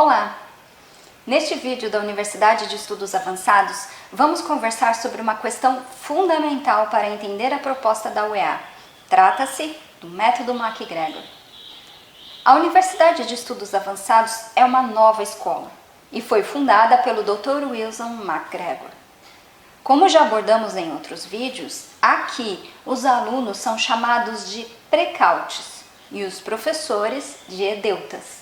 Olá! Neste vídeo da Universidade de Estudos Avançados, vamos conversar sobre uma questão fundamental para entender a proposta da UEA. Trata-se do método MacGregor. A Universidade de Estudos Avançados é uma nova escola e foi fundada pelo Dr. Wilson MacGregor. Como já abordamos em outros vídeos, aqui os alunos são chamados de precautes e os professores de edeutas.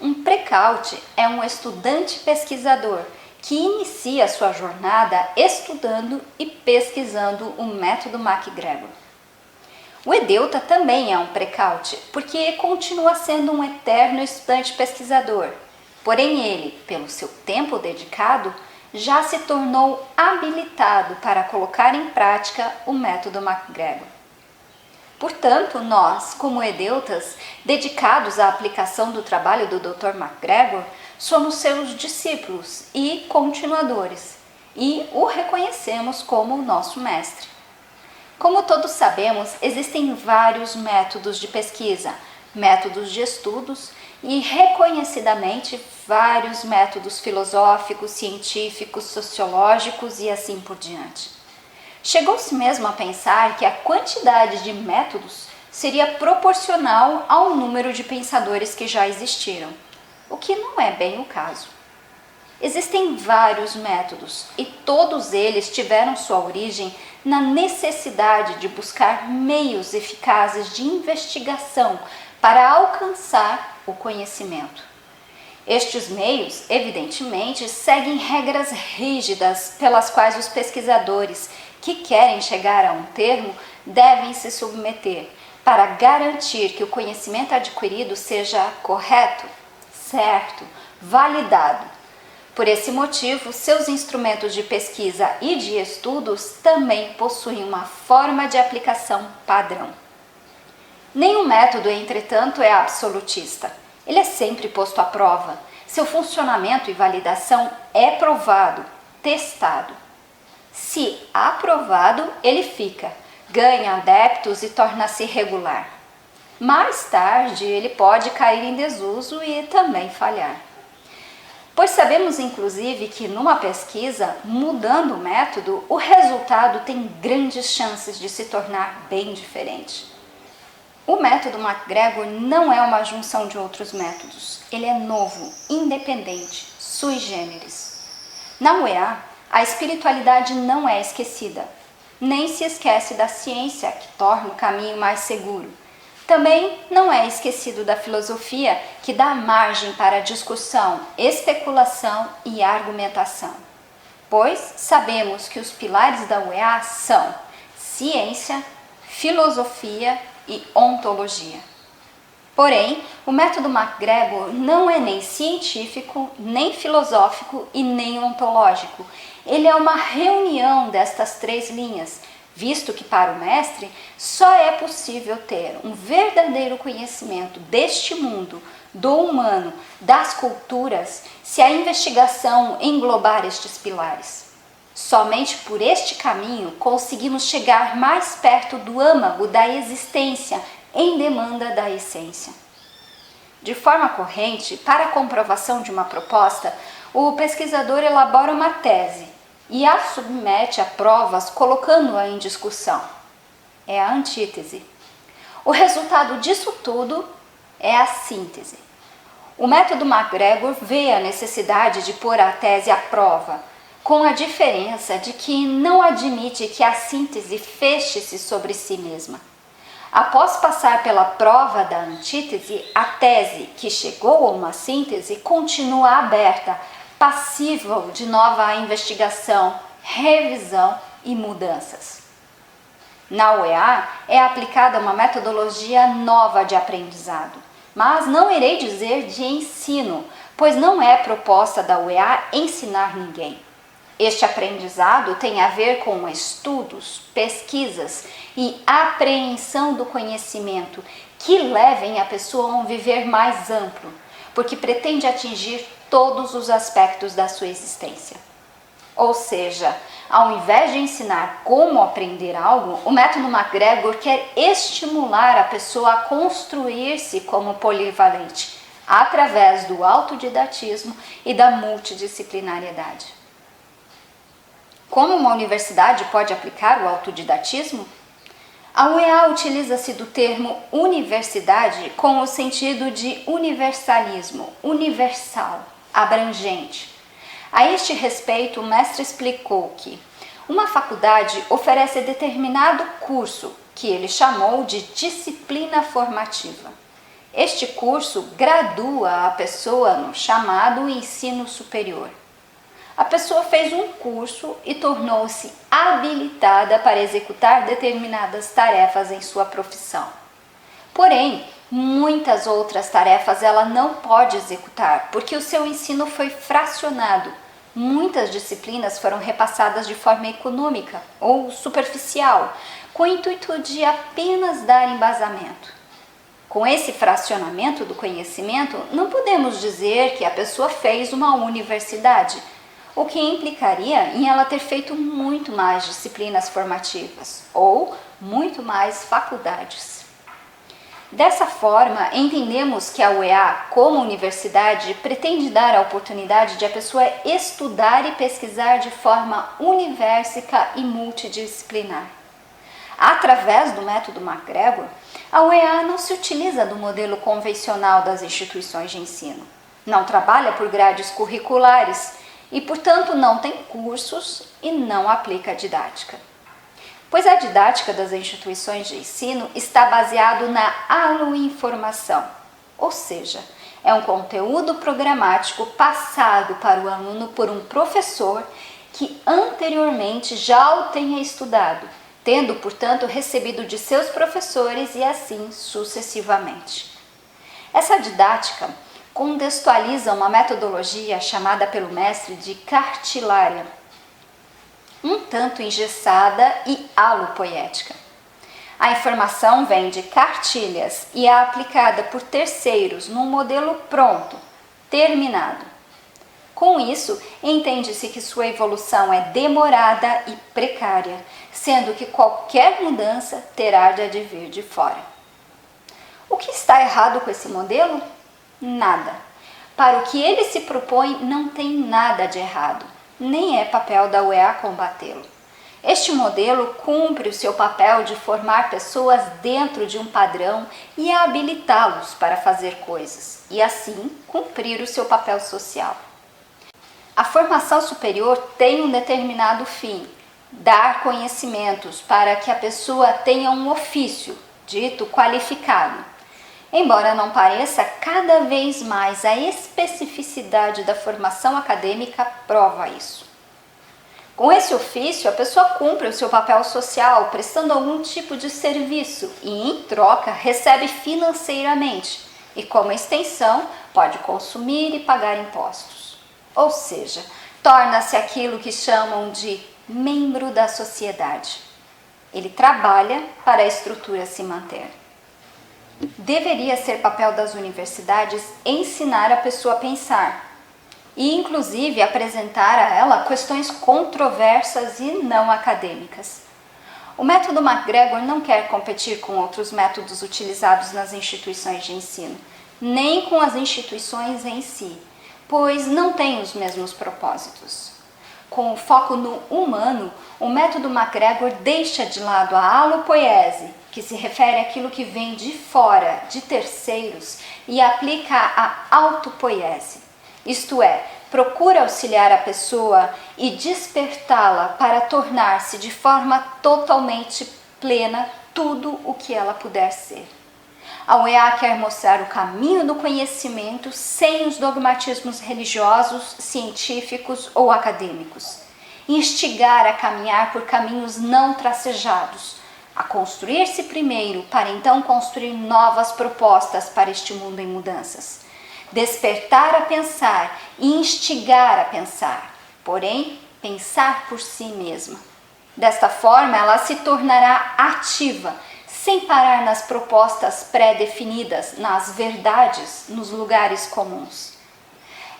Um precaute é um estudante pesquisador que inicia sua jornada estudando e pesquisando o método MacGregor. O edeuta também é um precaute, porque continua sendo um eterno estudante pesquisador, porém ele, pelo seu tempo dedicado, já se tornou habilitado para colocar em prática o método MacGregor. Portanto, nós, como edeutas, dedicados à aplicação do trabalho do Dr. MacGregor, somos seus discípulos e continuadores, e o reconhecemos como o nosso mestre. Como todos sabemos, existem vários métodos de pesquisa, métodos de estudos e, reconhecidamente, vários métodos filosóficos, científicos, sociológicos e assim por diante. Chegou-se mesmo a pensar que a quantidade de métodos seria proporcional ao número de pensadores que já existiram, o que não é bem o caso. Existem vários métodos e todos eles tiveram sua origem na necessidade de buscar meios eficazes de investigação para alcançar o conhecimento. Estes meios, evidentemente, seguem regras rígidas pelas quais os pesquisadores que querem chegar a um termo devem se submeter para garantir que o conhecimento adquirido seja correto, certo, validado. Por esse motivo, seus instrumentos de pesquisa e de estudos também possuem uma forma de aplicação padrão. Nenhum método, entretanto, é absolutista. Ele é sempre posto à prova. Seu funcionamento e validação é provado, testado. Se aprovado, ele fica, ganha adeptos e torna-se regular. Mais tarde, ele pode cair em desuso e também falhar. Pois sabemos, inclusive, que numa pesquisa, mudando o método, o resultado tem grandes chances de se tornar bem diferente. O método MacGregor não é uma junção de outros métodos. Ele é novo, independente, sui generis. Na UEA, a espiritualidade não é esquecida, nem se esquece da ciência, que torna o caminho mais seguro. Também não é esquecido da filosofia, que dá margem para discussão, especulação e argumentação. Pois sabemos que os pilares da UEA são ciência, filosofia e ontologia. Porém, o método MacGregor não é nem científico, nem filosófico e nem ontológico. Ele é uma reunião destas três linhas, visto que para o mestre só é possível ter um verdadeiro conhecimento deste mundo, do humano, das culturas, se a investigação englobar estes pilares. Somente por este caminho conseguimos chegar mais perto do âmago da existência em demanda da essência. De forma corrente, para a comprovação de uma proposta, o pesquisador elabora uma tese e a submete a provas colocando-a em discussão. É a antítese. O resultado disso tudo é a síntese. O método MacGregor vê a necessidade de pôr a tese à prova, com a diferença de que não admite que a síntese feche-se sobre si mesma. Após passar pela prova da antítese, a tese, que chegou a uma síntese, continua aberta, passível de nova investigação, revisão e mudanças. Na UEA é aplicada uma metodologia nova de aprendizado, mas não irei dizer de ensino, pois não é proposta da UEA ensinar ninguém. Este aprendizado tem a ver com estudos, pesquisas e apreensão do conhecimento que levem a pessoa a um viver mais amplo, porque pretende atingir todos os aspectos da sua existência. Ou seja, ao invés de ensinar como aprender algo, o método MacGregor quer estimular a pessoa a construir-se como polivalente, através do autodidatismo e da multidisciplinariedade. Como uma universidade pode aplicar o autodidatismo? A UEA utiliza-se do termo universidade com o sentido de universalismo, universal, abrangente. A este respeito, o mestre explicou que uma faculdade oferece determinado curso, que ele chamou de disciplina formativa. Este curso gradua a pessoa no chamado ensino superior. A pessoa fez um curso e tornou-se habilitada para executar determinadas tarefas em sua profissão. Porém, muitas outras tarefas ela não pode executar, porque o seu ensino foi fracionado. Muitas disciplinas foram repassadas de forma econômica ou superficial, com o intuito de apenas dar embasamento. Com esse fracionamento do conhecimento, não podemos dizer que a pessoa fez uma universidade, o que implicaria em ela ter feito muito mais disciplinas formativas ou muito mais faculdades. Dessa forma, entendemos que a UEA, como universidade, pretende dar a oportunidade de a pessoa estudar e pesquisar de forma universica e multidisciplinar. Através do método MacGregor, a UEA não se utiliza do modelo convencional das instituições de ensino. Não trabalha por grades curriculares e, portanto, não tem cursos e não aplica didática. Pois a didática das instituições de ensino está baseado na aloinformação, ou seja, é um conteúdo programático passado para o aluno por um professor que anteriormente já o tenha estudado, tendo, portanto, recebido de seus professores e assim sucessivamente. Essa didática contextualiza uma metodologia chamada pelo mestre de cartilária, um tanto engessada e alopoética. A informação vem de cartilhas e é aplicada por terceiros num modelo pronto, terminado. Com isso, entende-se que sua evolução é demorada e precária, sendo que qualquer mudança terá de advir de fora. O que está errado com esse modelo? Nada. Para o que ele se propõe, não tem nada de errado, nem é papel da UEA combatê-lo. Este modelo cumpre o seu papel de formar pessoas dentro de um padrão e habilitá-los para fazer coisas, e assim cumprir o seu papel social. A formação superior tem um determinado fim, dar conhecimentos para que a pessoa tenha um ofício, dito qualificado. Embora não pareça, cada vez mais a especificidade da formação acadêmica prova isso. Com esse ofício, a pessoa cumpre o seu papel social, prestando algum tipo de serviço e, em troca, recebe financeiramente e, como extensão, pode consumir e pagar impostos. Ou seja, torna-se aquilo que chamam de membro da sociedade. Ele trabalha para a estrutura se manter. Deveria ser papel das universidades ensinar a pessoa a pensar e, inclusive, apresentar a ela questões controversas e não acadêmicas. O método MacGregor não quer competir com outros métodos utilizados nas instituições de ensino, nem com as instituições em si, pois não tem os mesmos propósitos. Com o foco no humano, o método MacGregor deixa de lado a alopoiese, que se refere àquilo que vem de fora, de terceiros, e aplica a autopoiese, isto é, procura auxiliar a pessoa e despertá-la para tornar-se de forma totalmente plena tudo o que ela puder ser. A UEA quer mostrar o caminho do conhecimento sem os dogmatismos religiosos, científicos ou acadêmicos. Instigar a caminhar por caminhos não tracejados, a construir-se primeiro para então construir novas propostas para este mundo em mudanças. Despertar a pensar e instigar a pensar, porém, pensar por si mesma. Desta forma, ela se tornará ativa, sem parar nas propostas pré-definidas, nas verdades, nos lugares comuns.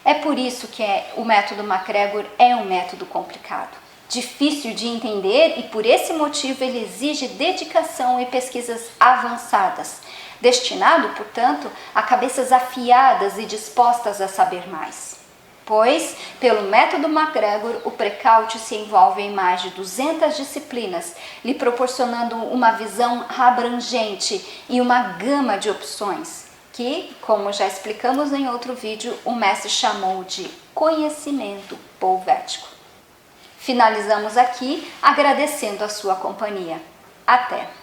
É por isso que o método MacGregor é um método complicado, difícil de entender e por esse motivo ele exige dedicação e pesquisas avançadas, destinado, portanto, a cabeças afiadas e dispostas a saber mais. Pois, pelo método MacGregor, o Precaut se envolve em mais de 200 disciplinas, lhe proporcionando uma visão abrangente e uma gama de opções, que, como já explicamos em outro vídeo, o mestre chamou de conhecimento polvético. Finalizamos aqui agradecendo a sua companhia. Até!